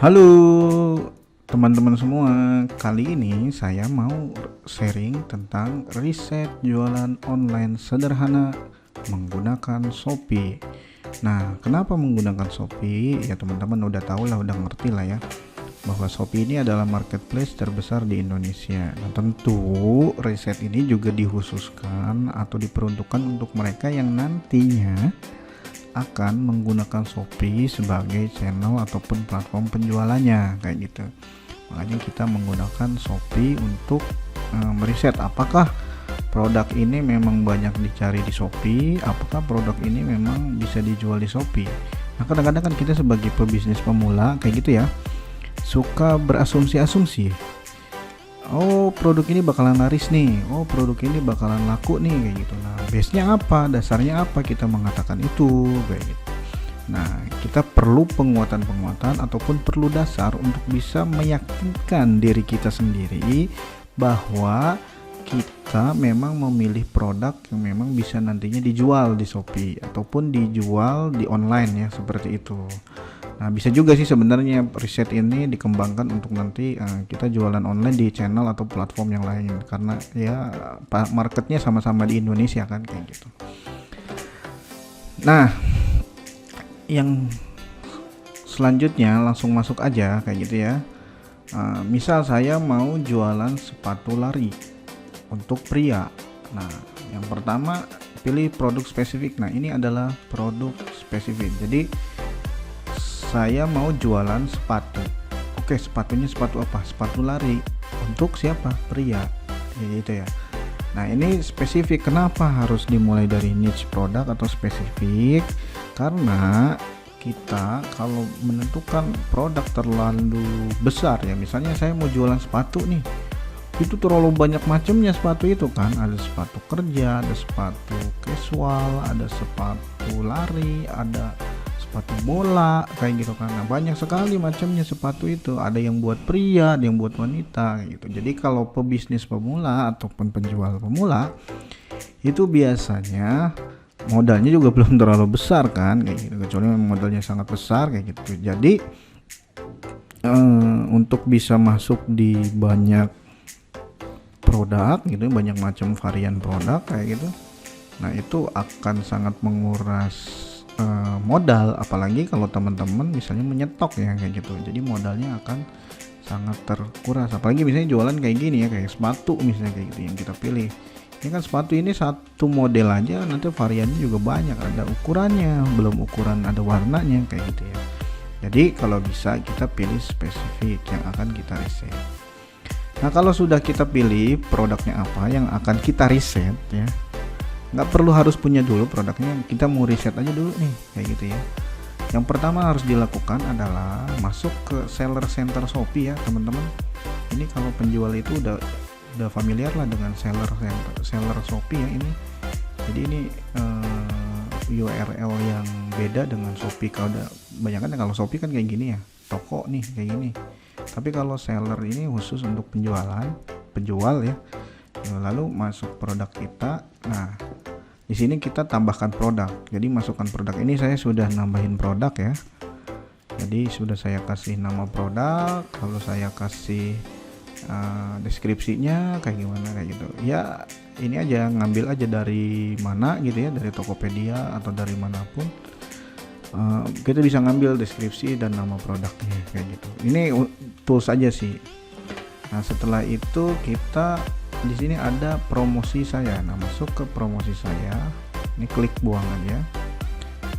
Halo teman-teman semua, kali ini saya mau sharing tentang riset jualan online sederhana menggunakan Shopee. Nah, kenapa menggunakan Shopee? Ya teman-teman udah tahu lah, udah ngerti lah ya, bahwa Shopee ini adalah marketplace terbesar di Indonesia. Nah, tentu riset ini juga dikhususkan atau diperuntukkan untuk mereka yang nantinya akan menggunakan Shopee sebagai channel ataupun platform penjualannya kayak gitu. Makanya kita menggunakan Shopee untuk meriset apakah produk ini memang banyak dicari di Shopee, apakah produk ini memang bisa dijual di Shopee. Nah, kadang-kadang kan kita sebagai pebisnis pemula kayak gitu ya, suka berasumsi-asumsi. Oh, produk ini bakalan laris nih. Oh, produk ini bakalan laku nih kayak gitu. Nah, base-nya apa? Dasarnya apa kita mengatakan itu kayak gitu. Nah, kita perlu penguatan-penguatan ataupun perlu dasar untuk bisa meyakinkan diri kita sendiri bahwa kita memang memilih produk yang memang bisa nantinya dijual di Shopee ataupun dijual di online ya, seperti itu. Nah, bisa juga sih sebenarnya riset ini dikembangkan untuk nanti kita jualan online di channel atau platform yang lain, karena ya marketnya sama-sama di Indonesia kan kayak gitu. Nah, yang selanjutnya langsung masuk aja kayak gitu ya. Misal saya mau jualan sepatu lari untuk pria. Nah, yang pertama pilih produk spesifik. Nah, ini adalah produk spesifik. Jadi saya mau jualan sepatu. Oke, sepatunya sepatu apa? Sepatu lari. Untuk siapa? Pria. Gitu ya. Nah, ini spesifik. Kenapa harus dimulai dari niche produk atau spesifik? Karena kita kalau menentukan produk terlalu besar ya, misalnya saya mau jualan sepatu nih, itu terlalu banyak macamnya sepatu itu kan. Ada sepatu kerja, ada sepatu casual, ada sepatu lari, ada sepatu bola kayak gitu kan. Nah, banyak sekali macamnya sepatu itu, ada yang buat pria, ada yang buat wanita gitu. Jadi kalau pebisnis pemula ataupun penjual pemula itu biasanya modalnya juga belum terlalu besar kan kayak gitu, kecuali modalnya sangat besar kayak gitu. Jadi untuk bisa masuk di banyak produk gitu, banyak macam varian produk kayak gitu, nah itu akan sangat menguras modal, apalagi kalau teman-teman misalnya menyetok ya kayak gitu. Jadi modalnya akan sangat terkuras, apalagi misalnya jualan kayak gini ya, kayak sepatu misalnya kayak gitu yang kita pilih. Ini kan sepatu ini satu model aja, nanti variannya juga banyak, ada ukurannya, belum ukuran ada warnanya kayak gitu ya. Jadi kalau bisa kita pilih spesifik yang akan kita riset. Nah, kalau sudah kita pilih produknya apa yang akan kita riset ya, nggak perlu harus punya dulu produknya, kita mau riset aja dulu nih kayak gitu ya. Yang pertama harus dilakukan adalah masuk ke seller center Shopee ya teman-teman. Ini kalau penjual itu udah familiar lah dengan seller Shopee ya ini. Jadi ini URL yang beda dengan Shopee. Kalau udah banyak kan, kalau Shopee kan kayak gini ya, toko nih kayak gini. Tapi kalau seller ini khusus untuk penjual ya. Lalu masuk produk kita. Nah, di sini kita tambahkan produk. Jadi masukkan produk ini, saya sudah nambahin produk ya. Jadi sudah saya kasih nama produk, lalu saya kasih deskripsinya kayak gimana kayak gitu. Ya ini aja, ngambil aja dari mana gitu ya, dari Tokopedia atau dari manapun. Kita bisa ngambil deskripsi dan nama produknya kayak gitu. Ini tools aja sih. Nah, setelah itu kita di sini ada promosi saya. Nah, masuk ke promosi saya. Ini klik buang aja.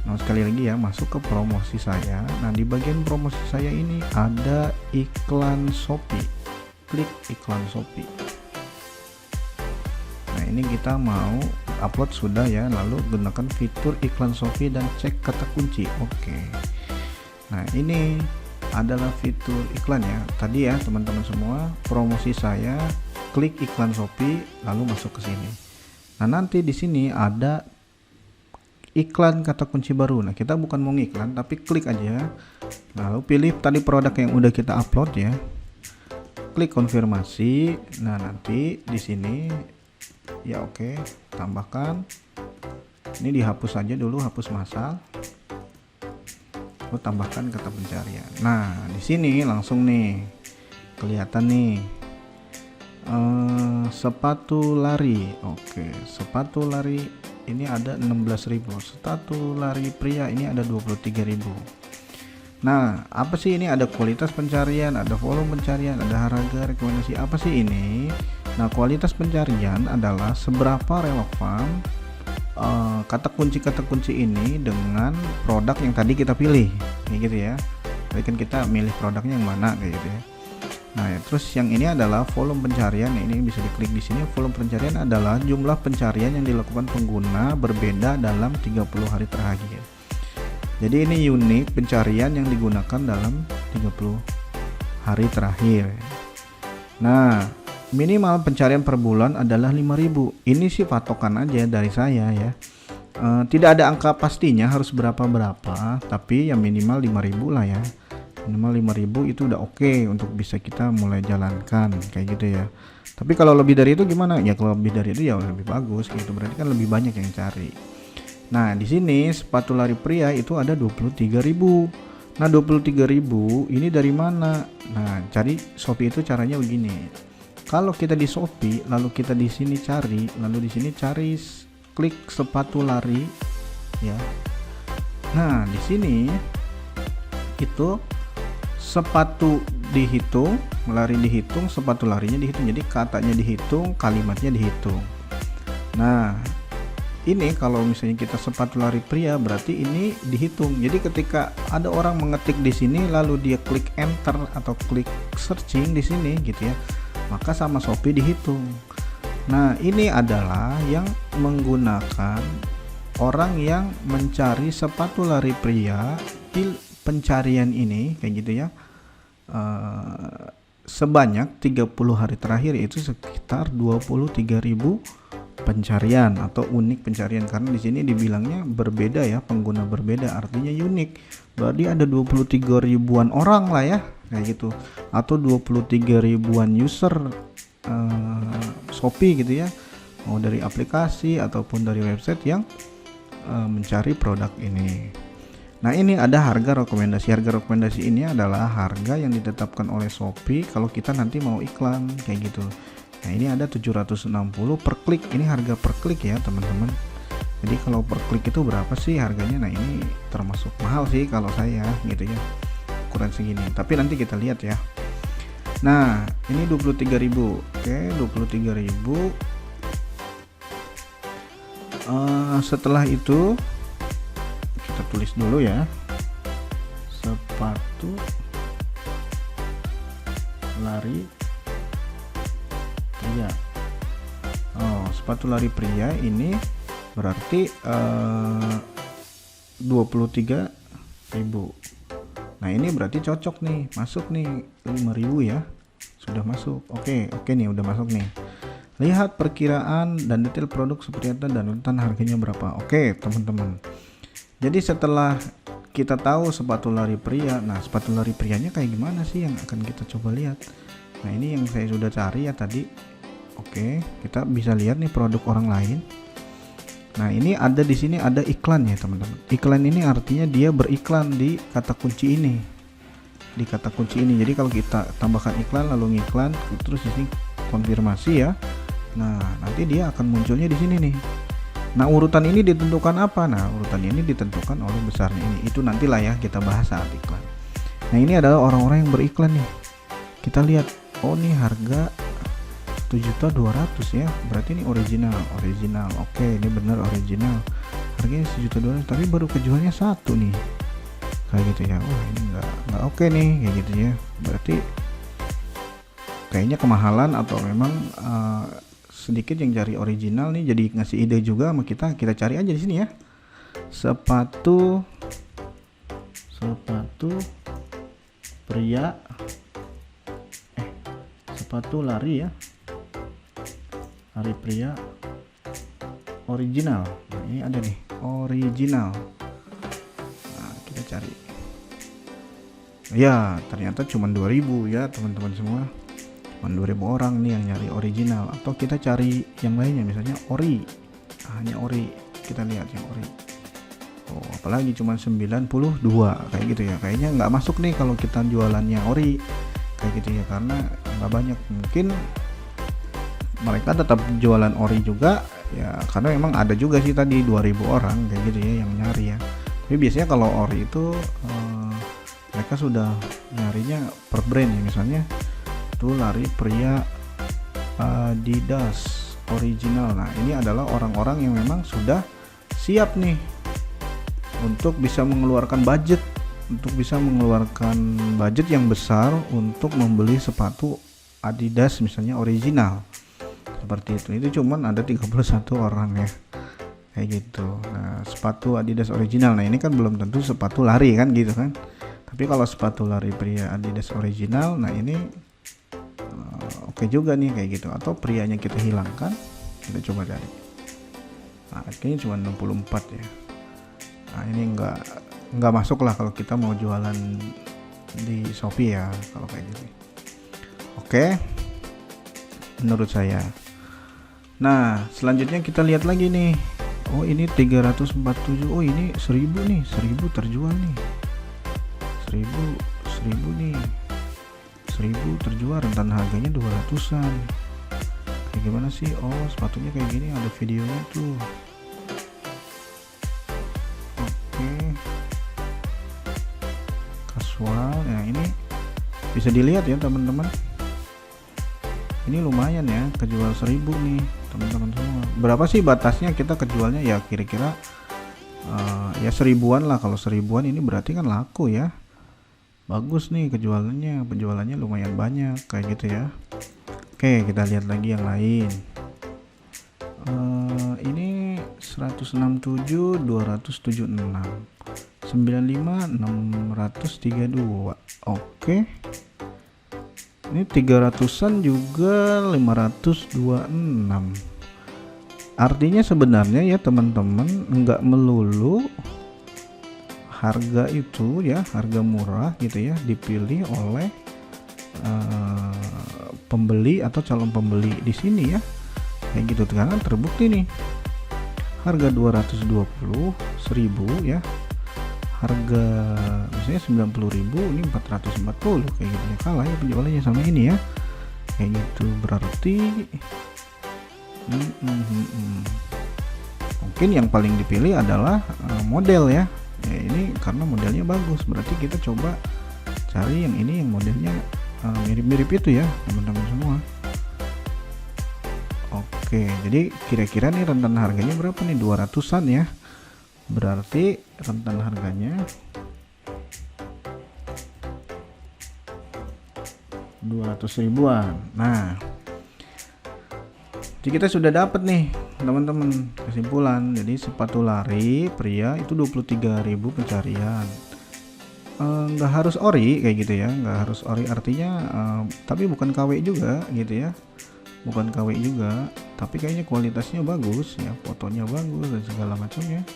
Nah, sekali lagi ya, masuk ke promosi saya. Nah, di bagian promosi saya ini ada iklan Shopee. Klik iklan Shopee. Nah, ini kita mau upload sudah ya, lalu gunakan fitur iklan Shopee dan cek kata kunci. Oke. Nah, ini adalah fitur iklan ya. Tadi ya teman-teman semua, promosi saya, klik iklan Shopee lalu masuk ke sini. Nah, nanti di sini ada iklan kata kunci baru. Nah, kita bukan mau ngiklan tapi klik aja. Lalu pilih tadi produk yang udah kita upload ya. Klik konfirmasi. Nah, nanti di sini ya oke, tambahkan. Ini dihapus aja dulu, hapus massal. aku tambahkan kata pencarian. Nah, di sini langsung nih kelihatan nih sepatu lari. Oke, sepatu lari ini ada 16.000. Sepatu lari pria ini ada 23.000. Nah, apa sih ini? Ada kualitas pencarian, ada volume pencarian, ada harga, rekomendasi. Apa sih ini? Nah, kualitas pencarian adalah seberapa relevan kata kunci ini dengan produk yang tadi kita pilih, kayak gitu ya. Tadi kan kita milih produknya yang mana, kayak gitu ya. Nah, terus yang ini adalah volume pencarian. Ini bisa diklik di sini. Volume pencarian adalah jumlah pencarian yang dilakukan pengguna berbeda dalam 30 hari terakhir. Jadi ini unik pencarian yang digunakan dalam 30 hari terakhir. Nah, minimal pencarian per bulan adalah 5.000. Ini sih patokan aja dari saya ya. Tidak ada angka pastinya harus berapa, tapi yang minimal 5.000 lah ya. Minimal 5.000 itu udah oke untuk bisa kita mulai jalankan kayak gitu ya. Tapi kalau lebih dari itu gimana? Ya kalau lebih dari itu ya lebih bagus gitu. Berarti kan lebih banyak yang cari. Nah, di sini sepatu lari pria itu ada 23.000. Nah, 23.000 ini dari mana? Nah, cari Shopee itu caranya begini. Kalau kita di Shopee, lalu kita di sini cari, lalu di sini cari klik sepatu lari ya. Nah, di sini itu sepatu dihitung, lari dihitung, sepatu larinya dihitung. Jadi katanya dihitung, kalimatnya dihitung. Nah, ini kalau misalnya kita sepatu lari pria berarti ini dihitung. Jadi ketika ada orang mengetik di sini lalu dia klik enter atau klik searching di sini gitu ya, maka sama Shopee dihitung. Nah, ini adalah yang menggunakan orang yang mencari sepatu lari pria di pencarian ini kayak gitu ya. Sebanyak 30 hari terakhir itu sekitar 23.000 pencarian atau unik pencarian, karena di sini dibilangnya berbeda ya, pengguna berbeda artinya unik. Berarti ada 23 ribuan orang lah ya kayak gitu, atau 23 ribuan user Shopee gitu ya, mau dari aplikasi ataupun dari website yang mencari produk ini. Nah, ini ada harga rekomendasi. Harga rekomendasi ini adalah harga yang ditetapkan oleh Shopee kalau kita nanti mau iklan kayak gitu. Nah, ini ada 760 per klik. Ini harga per klik ya teman-teman. Jadi kalau per klik itu berapa sih harganya? Nah, ini termasuk mahal sih kalau saya gitu ya, ukuran segini. Tapi nanti kita lihat ya. Nah, ini 23.000. Oke, 23.000. Setelah itu kita tulis dulu ya, sepatu lari pria. Sepatu lari pria ini berarti 23.000. Nah, ini berarti cocok nih, masuk nih 5.000 ya, sudah masuk. Oke nih, udah masuk nih. Lihat perkiraan dan detail produk seperti apa dan urutan harganya berapa. Oke teman-teman, jadi setelah kita tahu sepatu lari pria, nah sepatu lari prianya kayak gimana sih yang akan kita coba lihat. Nah, ini yang saya sudah cari ya tadi. Oke, kita bisa lihat nih produk orang lain. Nah, ini ada di sini ada iklan ya teman-teman. Iklan ini artinya dia beriklan di kata kunci ini. Di kata kunci ini. Jadi kalau kita tambahkan iklan lalu ngiklan terus di sini konfirmasi ya. Nah, nanti dia akan munculnya di sini nih. Nah, urutan ini ditentukan apa? Nah, urutan ini ditentukan oleh besarnya ini. Itu nantilah ya kita bahas saat iklan. Nah, ini adalah orang-orang yang beriklan nih. Kita lihat, oh nih harga 7.200 ya, berarti ini original. Oke, ini benar original, harganya 7.200, tapi baru kejualnya satu nih kayak gitu ya. Wah, ini nggak oke nih kayak gitu ya, berarti kayaknya kemahalan atau memang sedikit yang cari original nih. Jadi ngasih ide juga sama kita cari aja di sini ya, sepatu pria sepatu lari ya, lari pria original. Nah, ini ada nih original. Nah, kita cari ya, ternyata cuma 2.000 ya teman-teman semua, cuma 2.000 orang nih yang nyari original. Atau kita cari yang lainnya, misalnya ori, hanya ori. Kita lihat yang ori. Oh, apalagi cuma 92 kayak gitu ya. Kayaknya nggak masuk nih kalau kita jualannya ori kayak gitu ya, karena nggak banyak. Mungkin mereka tetap jualan ori juga ya, karena memang ada juga sih tadi 2000 orang kayak gitu ya yang nyari ya. Tapi biasanya kalau ori itu mereka sudah nyarinya per brand ya, misalnya tuh lari pria Adidas original. Nah, ini adalah orang-orang yang memang sudah siap nih untuk bisa mengeluarkan budget yang besar untuk membeli sepatu Adidas misalnya original seperti itu. Itu cuman ada 31 orang ya kayak gitu. Nah, sepatu Adidas original, nah ini kan belum tentu sepatu lari kan gitu kan. Tapi kalau sepatu lari pria Adidas original, nah ini oke juga nih kayak gitu. Atau prianya kita hilangkan, kita coba cari. Nah, kayaknya cuma 64 ya. Nah, ini nggak masuk lah kalau kita mau jualan di Shopee ya kalau kayak gitu. Oke, menurut saya. Nah, selanjutnya kita lihat lagi nih. Oh, ini 347. Oh, ini 1000 nih, 1000 terjual nih. 1000 nih. 1000 terjual, rentan harganya 200-an. Kayak gimana sih? Oh, sepatunya kayak gini, ada videonya tuh. Oke. Casual. Nah, ini bisa dilihat ya, teman-teman. Ini lumayan ya, kejual 1000 nih, teman-teman semua. Berapa sih batasnya kita kejualnya? Ya kira-kira ya 1000-an lah. Kalau 1000-an ini berarti kan laku ya. Bagus nih penjualannya lumayan banyak kayak gitu ya. Oke, kita lihat lagi yang lain. Ini 167 276 95 632. Oke. Ini 300-an juga 526. Artinya sebenarnya ya teman-teman, nggak melulu harga itu ya, harga murah gitu ya dipilih oleh pembeli atau calon pembeli di sini ya. Kayak gitu, karena terbukti nih. Harga 220 1000 ya. Harga misalnya 90.000, ini 440 kayak gitu ya. Kalah ya penjualannya sama ini ya. Kayak gitu berarti mungkin yang paling dipilih adalah model ya. Ya ini karena modelnya bagus, berarti kita coba cari yang ini yang modelnya mirip-mirip itu ya teman-teman semua. Oke, jadi kira-kira nih rentan harganya berapa nih? 200-an ya. Berarti rentan harganya 200.000-an. Nah, jadi kita sudah dapat nih teman-teman kesimpulan. Jadi sepatu lari pria itu 23.000 pencarian. Nggak harus ori kayak gitu ya, nggak harus ori artinya tapi bukan KW juga gitu ya, bukan KW juga, tapi kayaknya kualitasnya bagus ya, fotonya bagus dan segala macamnya.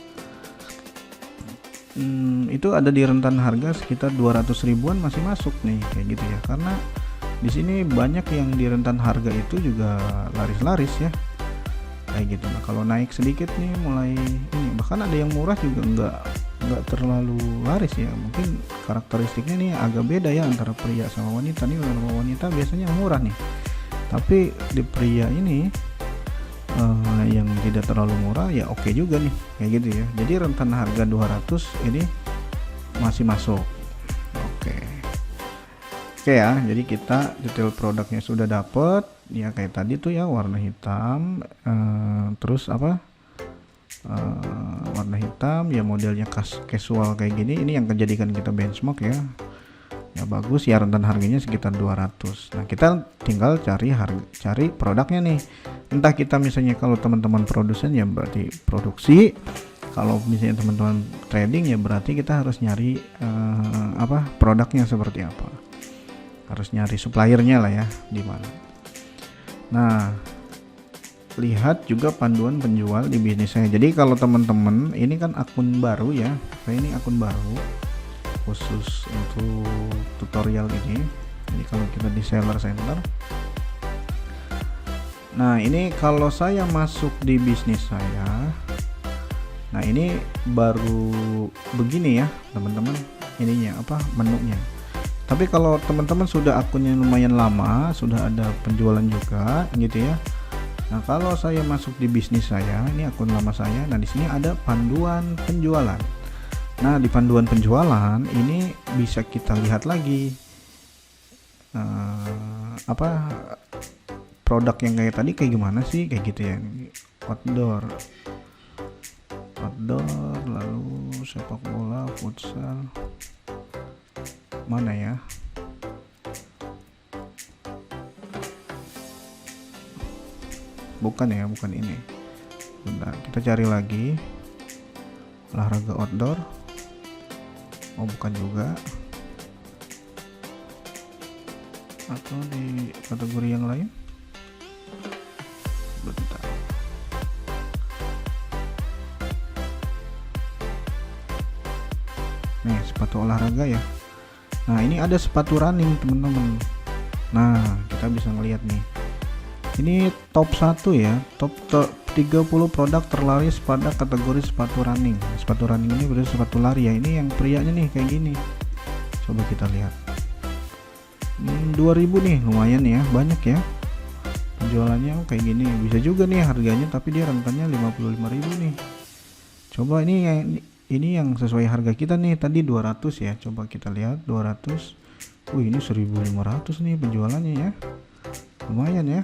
Itu ada di rentan harga sekitar 200 ribuan masih masuk nih kayak gitu ya, karena di sini banyak yang di rentan harga itu juga laris-laris ya kayak gitu. Nah kalau naik sedikit nih mulai ini, bahkan ada yang murah juga nggak terlalu laris ya, mungkin karakteristiknya nih agak beda ya antara pria sama wanita. Nih kalau wanita biasanya murah nih, tapi di pria ini yang tidak terlalu murah ya oke juga nih kayak gitu ya. Jadi rentan harga 200 ini masih masuk. Oke ya, jadi kita detail produknya sudah dapet ya, kayak tadi tuh ya warna hitam, terus apa warna hitam ya, modelnya casual kayak gini. Ini yang menjadikan kita benchmark ya bagus ya, rentan harganya sekitar 200. Nah kita tinggal cari produknya nih, entah kita misalnya kalau teman-teman produsen ya berarti produksi, kalau misalnya teman-teman trading ya berarti kita harus nyari produknya seperti apa, harus nyari suppliernya lah ya di mana. Nah lihat juga panduan penjual di bisnis saya. Jadi kalau teman-teman ini kan akun baru ya, saya ini akun baru khusus untuk tutorial ini. Jadi kalau kita di seller center, nah ini kalau saya masuk di bisnis saya, Nah ini baru begini ya teman-teman, ininya apa, menunya. Tapi kalau teman-teman sudah akunnya lumayan lama, sudah ada penjualan juga gitu ya. Nah kalau saya masuk di bisnis saya, ini akun lama saya. Nah di sini ada panduan penjualan. Nah di panduan penjualan ini bisa kita lihat lagi apa produk yang kayak tadi kayak gimana sih, kayak gitu ya. Outdoor, lalu sepak bola, futsal, mana ya, bukan ini. Bentar, kita cari lagi olahraga outdoor. Oh bukan juga, atau di kategori yang lain. Bentar, nih sepatu olahraga ya. Nah ini ada sepatu running teman-teman. Nah kita bisa ngelihat nih, ini top 1 ya, top 30 produk terlaris pada kategori sepatu running. Sepatu running ini berarti sepatu lari ya. Ini yang prianya nih kayak gini, coba kita lihat. 2000 nih, lumayan ya, banyak ya penjualannya kayak gini. Bisa juga nih harganya, tapi dia rentannya 55.000 nih. Coba ini yang sesuai harga kita nih, tadi 200 ya. Coba kita lihat 200. Ini 1500 nih penjualannya ya, lumayan ya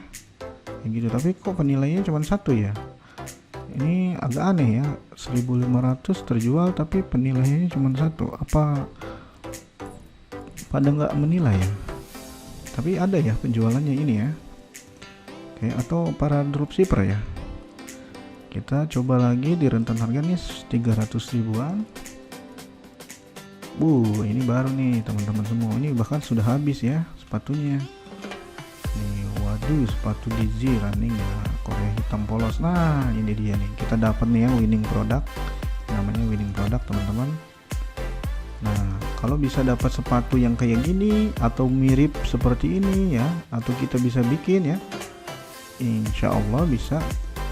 kayak gitu. Tapi kok penilaiannya cuma 1 ya, ini agak aneh ya. 1500 terjual tapi penilaiannya cuma 1. Apa pada nggak menilai ya? Tapi ada ya penjualannya ini ya, kayak atau para dropshipper ya. Kita coba lagi di rentan harga nih 300 ribuan. Ini baru nih teman-teman semua. Ini bahkan sudah habis ya sepatunya nih. Waduh, sepatu Dizzy running ya, Korea hitam polos. Nah ini dia nih, kita dapat nih ya winning product, namanya winning product teman-teman. Nah kalau bisa dapat sepatu yang kayak gini atau mirip seperti ini ya, atau kita bisa bikin ya, insya Allah bisa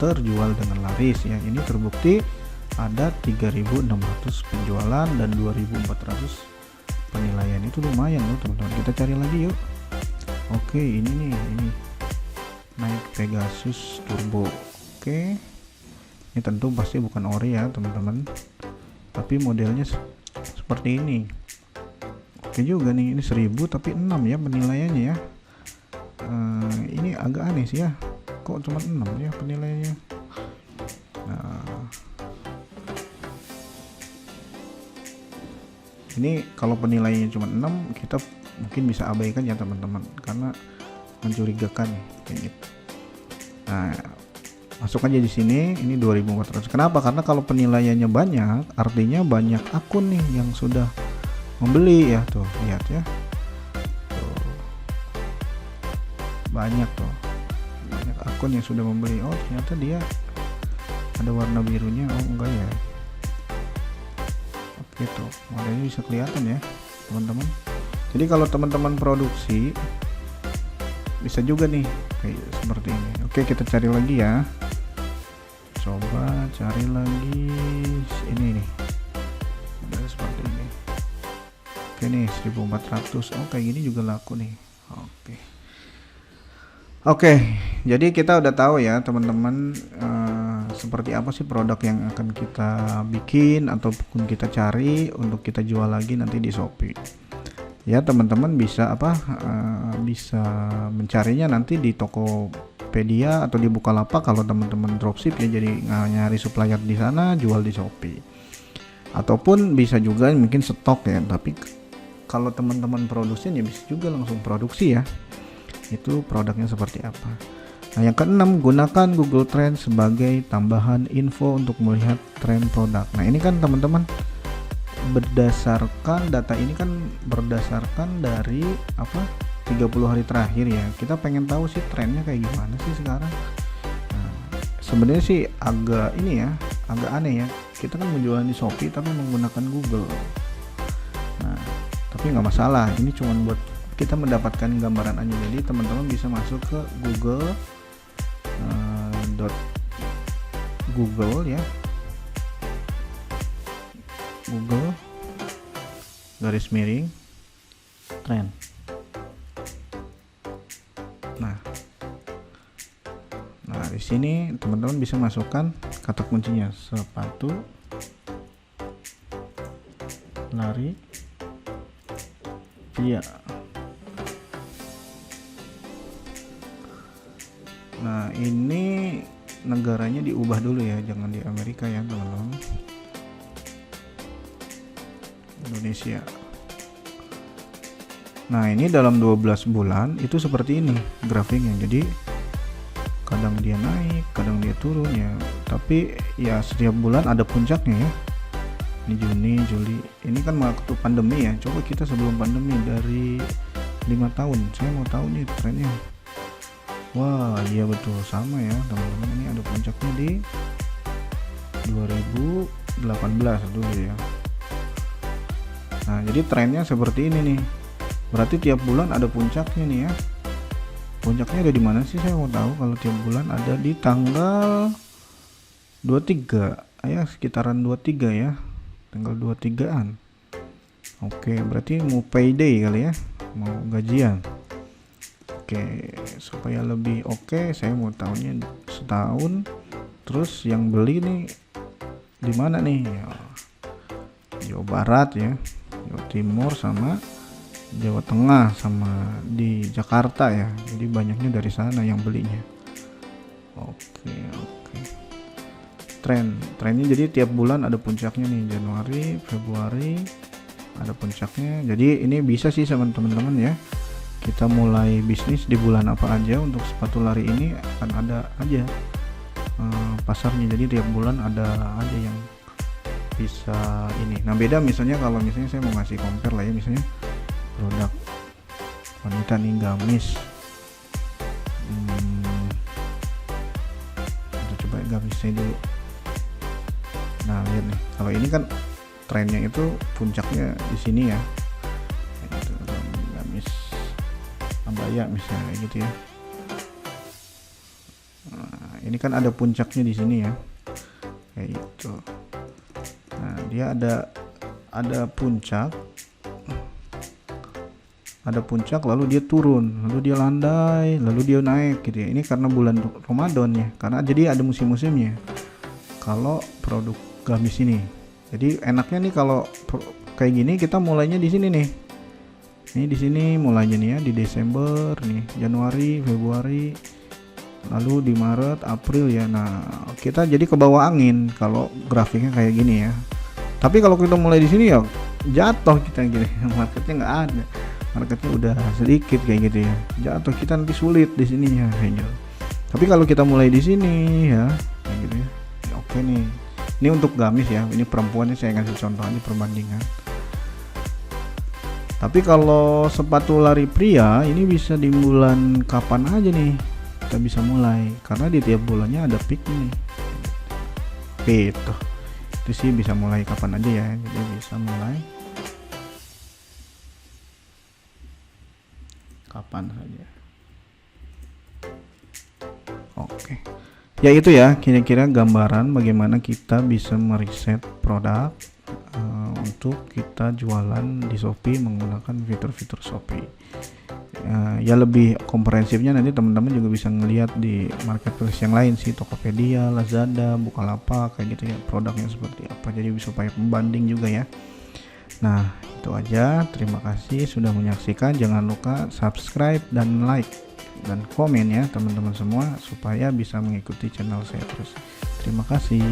terjual dengan laris ya. Ini terbukti ada 3.600 penjualan dan 2.400 penilaian. Itu lumayan loh teman-teman. Kita cari lagi yuk. Oke, ini nih, ini naik Pegasus Turbo. Oke, ini tentu pasti bukan ori ya teman-teman, tapi modelnya seperti ini. Oke juga nih, ini 1000 tapi 6 ya penilaiannya ya. Ini agak aneh sih ya, kok cuma 6 ya penilaiannya. Nah ini kalau penilaiannya cuma 6, kita mungkin bisa abaikan ya teman-teman, karena mencurigakan kayak gitu. Nah masuk aja di sini, ini 2400. Kenapa? Karena kalau penilaiannya banyak, artinya banyak akun nih yang sudah membeli ya. Tuh lihat ya, tuh banyak akun yang sudah membeli. Oh ternyata dia ada warna birunya. Oh enggak ya, oke tuh modelnya bisa kelihatan ya teman-teman. Jadi kalau teman-teman produksi bisa juga nih kayak seperti ini. Oke, kita cari lagi ya, coba cari lagi ini nih, model seperti ini. Oke nih 1400. Oh kayak gini juga laku nih. Oke, jadi kita udah tahu ya teman-teman seperti apa sih produk yang akan kita bikin ataupun kita cari untuk kita jual lagi nanti di Shopee. Ya teman-teman bisa bisa mencarinya nanti di Tokopedia atau di Bukalapak kalau teman-teman dropship ya, jadi nyari supplier di sana, jual di Shopee. Ataupun bisa juga mungkin stok ya, tapi kalau teman-teman produsen ya bisa juga langsung produksi ya. Itu produknya seperti apa. Nah yang keenam, gunakan Google Trends sebagai tambahan info untuk melihat tren produk. Nah ini kan teman-teman berdasarkan data ini kan berdasarkan dari 30 hari terakhir ya. Kita pengen tahu sih trennya kayak gimana sih sekarang. Nah, sebenarnya sih agak aneh ya. Kita kan menjual di Shopee tapi menggunakan Google. Nah tapi nggak masalah, ini cuma buat kita mendapatkan gambaran aja. Jadi teman-teman bisa masuk ke Google ya, Google garis miring tren. Nah, di sini teman-teman bisa masukkan kata kuncinya sepatu lari pria. Nah, ini negaranya diubah dulu ya, jangan di Amerika ya teman-teman. Indonesia. Nah, ini dalam 12 bulan itu seperti ini grafiknya. Jadi kadang dia naik, kadang dia turun ya. Tapi ya setiap bulan ada puncaknya ya. Ini Juni, Juli. Ini kan waktu pandemi ya. Coba kita sebelum pandemi dari 5 tahun. Saya mau tahu nih trennya. Wah, iya betul sama ya teman-teman. Ini ada puncaknya di 2018 dulu ya. Nah, jadi trennya seperti ini nih. Berarti tiap bulan ada puncaknya nih ya. Puncaknya ada di mana sih? Saya mau tahu. Kalau tiap bulan ada di tanggal 23. Ya, sekitaran 23 ya. Tanggal 23-an. Oke, berarti mau payday kali ya. Mau gajian. Oke, supaya lebih oke, saya mau tahunya setahun. Terus yang beli nih di mana nih? Ya, Jawa Barat ya. Jawa Timur sama Jawa Tengah sama di Jakarta ya. Jadi banyaknya dari sana yang belinya. Oke. Trennya jadi tiap bulan ada puncaknya nih. Januari, Februari ada puncaknya. Jadi ini bisa sih teman-teman ya. Kita mulai bisnis di bulan apa aja untuk sepatu lari ini akan ada aja pasarnya. Jadi tiap bulan ada aja yang bisa ini. Nah, beda misalnya kalau misalnya saya mau ngasih compare lah ya, misalnya produk wanita nih gamis. Kita coba gamisnya dulu. Nah, lihat nih. Kalau ini kan trennya itu puncaknya di sini ya. Itu gamis abaya misalnya gitu ya. Nah, ini kan ada puncaknya di sini ya. Kayak gitu. Nah, dia ada puncak. Ada puncak lalu dia turun, lalu dia landai, lalu dia naik gitu ya. Ini karena bulan Ramadan ya. Karena jadi ada musim-musimnya. Kalau produk gamis ini. Jadi enaknya nih kalau kayak gini kita mulainya di sini nih. Ini di sini mulainya nih ya di Desember nih, Januari, Februari, lalu di Maret, April ya. Nah, kita jadi ke bawah angin kalau grafiknya kayak gini ya. Tapi kalau kita mulai di sini ya jatuh kita gini. Marketnya nggak ada. Marketnya udah sedikit kayak gitu ya. Jatuh kita nanti sulit di sini ya kayak gitu. Tapi kalau kita mulai di sini ya kayak gitu ya. Ya oke nih. Ini untuk gamis ya. Ini perempuannya saya kasih contoh aja perbandingan. Tapi kalau sepatu lari pria ini bisa di bulan kapan aja nih kita bisa mulai, karena di tiap bulannya ada peak nih. Gitu. Itu sih bisa mulai kapan aja ya. Jadi bisa mulai kapan saja. Oke. Ya itu ya kira-kira gambaran bagaimana kita bisa meriset produk untuk kita jualan di Shopee menggunakan fitur-fitur Shopee. Ya lebih komprehensifnya nanti teman-teman juga bisa ngelihat di marketplace yang lain sih, Tokopedia, Lazada, Bukalapak kayak gitu ya, produknya seperti apa. Jadi supaya pembanding juga ya. Nah, itu aja. Terima kasih sudah menyaksikan. Jangan lupa subscribe dan like dan komen ya teman-teman semua supaya bisa mengikuti channel saya terus. Terima kasih.